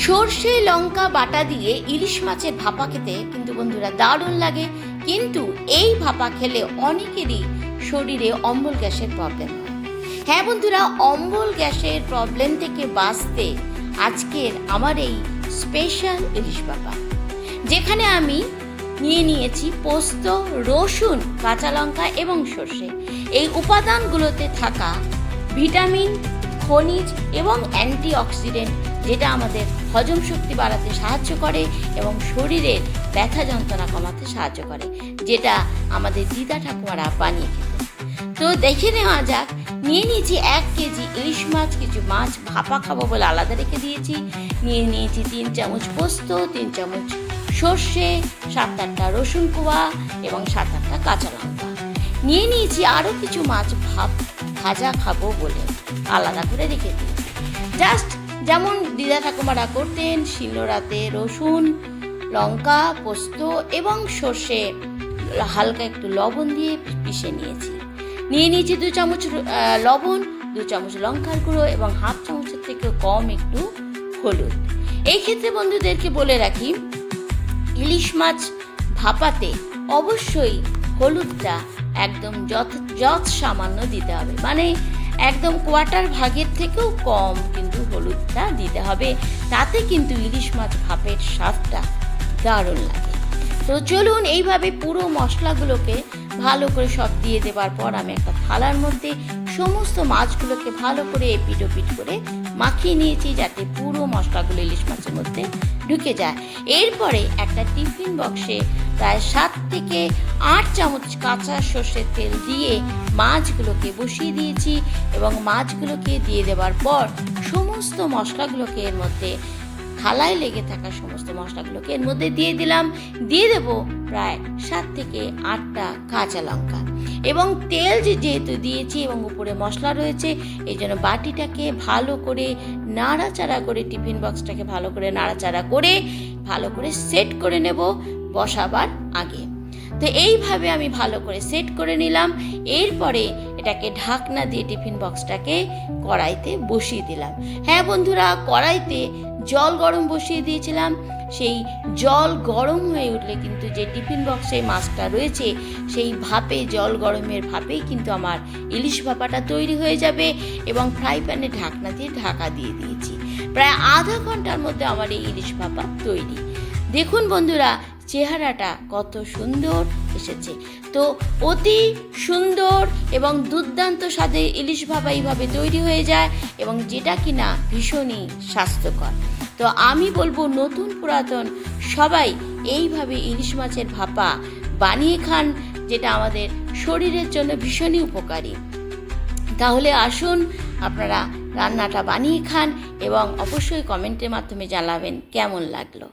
সর্ষে লঙ্কা বাটা দিয়ে ইলিশ মাছের ভাপা খেতে কিন্তু বন্ধুরা দারুণ লাগে। কিন্তু এই ভাপা খেলে অনেকেরই শরীরে অম্বল গ্যাসের প্রবলেম হয়। হ্যাঁ বন্ধুরা, অম্বল গ্যাসের প্রবলেম থেকে বাঁচতে আজকের আমার এই স্পেশাল ইলিশ ভাপা, যেখানে আমি নিয়েছি পোস্ত, রসুন, কাঁচা লঙ্কা এবং সর্ষে। এই উপাদানগুলোতে থাকা ভিটামিন, খনিজ এবং অ্যান্টিঅক্সিডেন্ট, যেটা আমাদের হজম শক্তি বাড়াতে সাহায্য করে এবং শরীরের ব্যথা যন্ত্রণা কমাতে সাহায্য করে, যেটা আমাদের দিদা ঠাকুমারা বানিয়ে খেত। তো দেখে নেওয়া যাক। নিয়েছি 1 কেজি ইলিশ মাছ। কিছু মাছ ভাপা খাবো বলে আলাদা রেখে দিয়েছি। নিয়েছি 3 চামচ পোস্ত, 3 চামচ সর্ষে, 7-8টা রসুন কোয়া এবং 7-8টা কাঁচা লঙ্কা। নিয়েছি আরও কিছু মাছ ভাজা খাবো বলে আলাদা করে রেখে দিয়েছি। জাস্ট যেমন দিদা ঠাকুমারা করতেন, শিলনোড়াতে রসুন, লঙ্কা, পোস্ত এবং সর্ষে হালকা একটু লবণ দিয়ে পিষে নিয়েছি। নিয়েছি 2 চামচ লবণ, 2 চামচ লঙ্কার গুঁড়ো এবং 1/2 চামচের থেকেও কম একটু হলুদ। এই ক্ষেত্রে বন্ধুদেরকে বলে রাখি, ইলিশ মাছ ভাপাতে অবশ্যই হলুদটা একদম যথ সামান্য দিতে হবে, মানে একদম কোয়ার্টার ভাগের থেকেও কম কিন্তু হলুদটা দিতে হবে। তাতে কিন্তু ইলিশ মাছ ভাপের স্বাদটা দারুণ লাগে। তো চলুন, এইভাবে পুরো মশলাগুলোকে ভালো করে সব দিয়ে দেওয়ার পর আমি একটা থালার মধ্যে সমস্ত মাছগুলোকে ভালো করে এপিট ওপিট করে মাখিয়ে নিয়েছি, যাতে পুরো মশলাগুলো ইলিশ মাছের মধ্যে ঢুকে যায়। এরপরে একটা টিফিন বক্সে প্রায় 7 থেকে 8 চামচ কাঁচা সর্ষের তেল দিয়ে মাছগুলোকে বসিয়ে দিয়েছি এবং মাছগুলোকে দিয়ে দেওয়ার পর সমস্ত মশলাগুলোকে এর মধ্যে, থালায় লেগে থাকা সমস্ত মশলাগুলোকে এর মধ্যে দিয়ে দিলাম। দিয়ে দেবো প্রায় 7 থেকে 8টা কাঁচা লঙ্কা এবং তেল যেহেতু দিয়েছি এবং উপরে মশলা রয়েছে, এই জন্য বাটিটাকে ভালো করে নাড়াচাড়া করে, টিফিন বক্সটাকে ভালো করে নাড়াচাড়া করে ভালো করে সেট করে নেব বসাবার আগে। তো এইভাবে আমি ভালো করে সেট করে নিলাম। এরপরে এটাকে ঢাকনা দিয়ে টিফিন বক্সটাকে কড়াইতে বসিয়ে দিলাম। হ্যাঁ বন্ধুরা, কড়াইতে জল গরম বসিয়ে দিয়েছিলাম। সেই জল গরম হয়ে উঠলে কিন্তু যে টিফিন বক্সে মাছটা রয়েছে, সেই ভাপে, জল গরমের ভাপেই কিন্তু আমার ইলিশ ভাপাটা তৈরি হয়ে যাবে এবং ফ্রাই প্যানে ঢাকনা দিয়ে ঢাকা দিয়ে দিয়েছি। প্রায় আধা ঘন্টার মধ্যে আমার এই ইলিশ ভাপা তৈরি। দেখুন বন্ধুরা, চেহারাটা কত সুন্দর এসেছে। তো অতি সুন্দর এবং দুর্দান্ত স্বাদে ইলিশ ভাপা এইভাবে তৈরি হয়ে যায় এবং যেটা কিনা ভীষণই স্বাস্থ্যকর। তো আমি বলবো, নতুন পুরাতন সবাই এইভাবে ইলিশ মাছের ভাপা বানিয়ে খান, যেটা আমাদের শরীরের জন্য ভীষণই উপকারী। তাহলে আসুন, আপনারা রান্নাটা বানিয়ে খান এবং অবশ্যই কমেন্টের মাধ্যমে জানাবেন কেমন লাগলো।